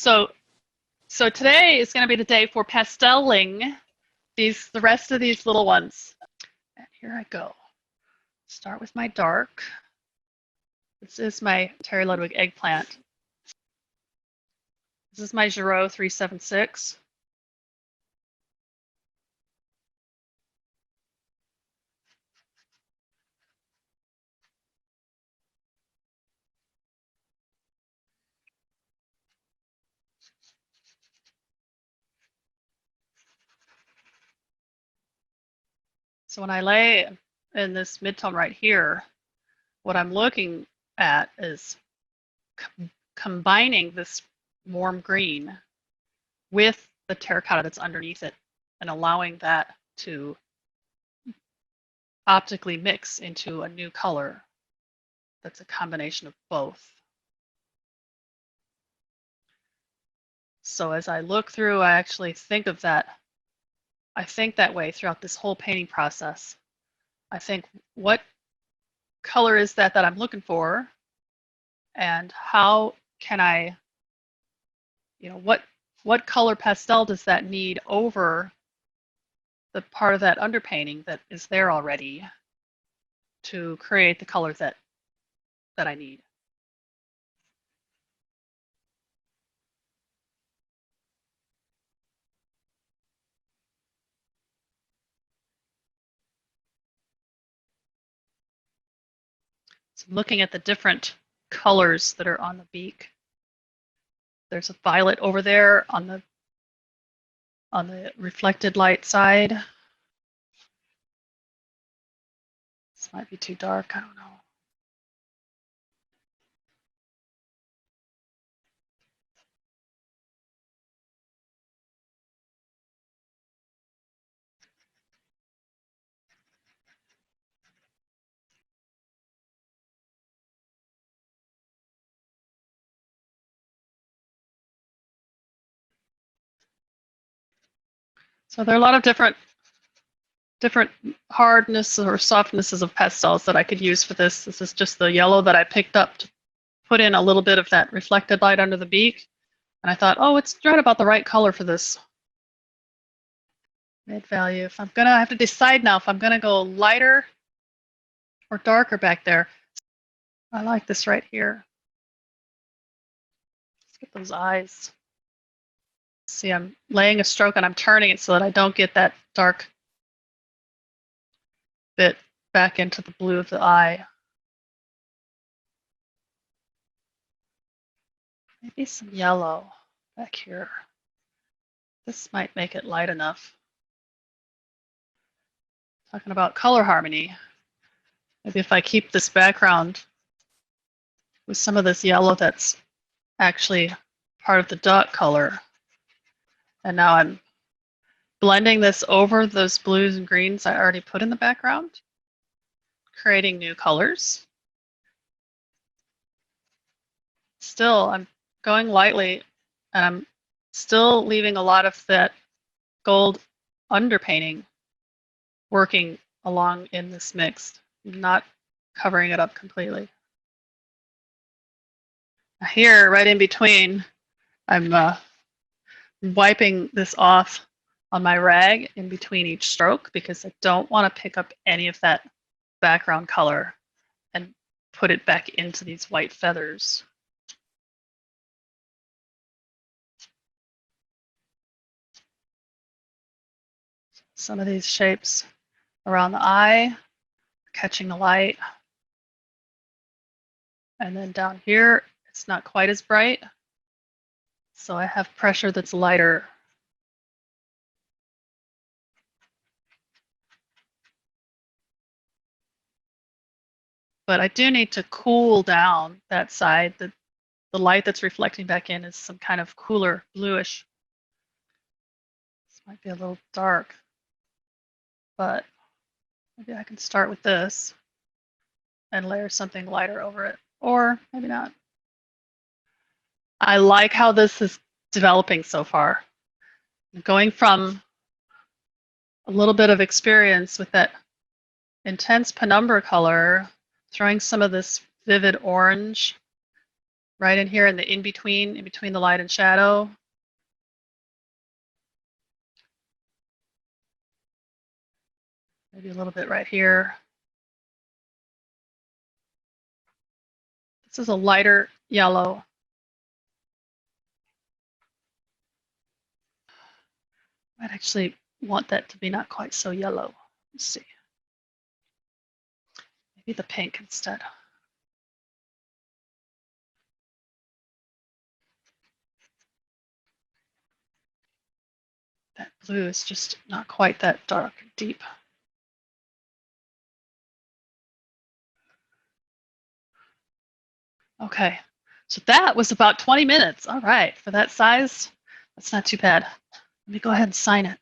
So today is going to be the day for pasteling the rest of these little ones. And here I go. Start with my dark. This is my Terry Ludwig eggplant. This is my Giraud 376. So when I lay in this midtone right here, what I'm looking at is combining this warm green with the terracotta that's underneath it and allowing that to optically mix into a new color that's a combination of both. So as I look through, I actually think of that. I think that way throughout this whole painting process. I think, what color is that I'm looking for? And how can I, what color pastel does that need over the part of that underpainting that is there already to create the color that I need? So I'm looking at the different colors that are on the beak. There's a violet over there on the reflected light side. This might be too dark, I don't know. So there are a lot of different hardness or softnesses of pastels that I could use for this. This is just the yellow that I picked up to put in a little bit of that reflected light under the beak. And I thought, oh, it's right about the right color for this. Mid value. If I'm gonna, I have to decide now if I'm gonna go lighter or darker back there. I like this right here. Let's get those eyes. See, I'm laying a stroke and I'm turning it so that I don't get that dark bit back into the blue of the eye. Maybe some yellow back here. This might make it light enough. Talking about color harmony. Maybe if I keep this background with some of this yellow that's actually part of the dot color. And now I'm blending this over those blues and greens I already put in the background, creating new colors. Still, I'm going lightly, and I'm still leaving a lot of that gold underpainting working along in this mix, not covering it up completely. Here, right in between, I'm wiping this off on my rag in between each stroke because I don't want to pick up any of that background color and put it back into these white feathers. Some of these shapes around the eye, catching the light. And then down here, it's not quite as bright. So I have pressure that's lighter. But I do need to cool down that side. The light that's reflecting back in is some kind of cooler bluish. This might be a little dark, but maybe I can start with this and layer something lighter over it, or maybe not. I like how this is developing so far. I'm going from a little bit of experience with that intense penumbra color, throwing some of this vivid orange right in here in the in between the light and shadow. Maybe a little bit right here. This is a lighter yellow. I'd actually want that to be not quite so yellow. Let's see. Maybe the pink instead. That blue is just not quite that dark and deep. Okay, so that was about 20 minutes. All right, for that size, that's not too bad. Let me go ahead and sign it.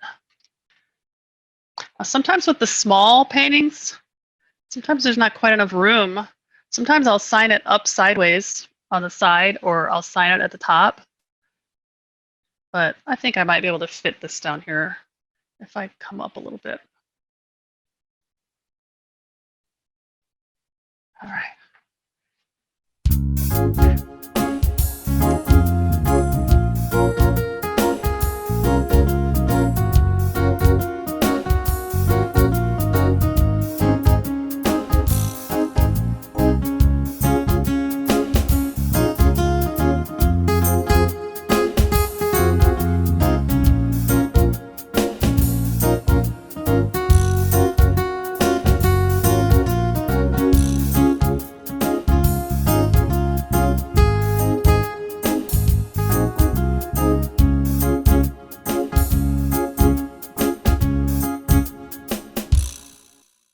Now, sometimes with the small paintings, sometimes there's not quite enough room. Sometimes I'll sign it up sideways on the side, or I'll sign it at the top. But I think I might be able to fit this down here if I come up a little bit. All right.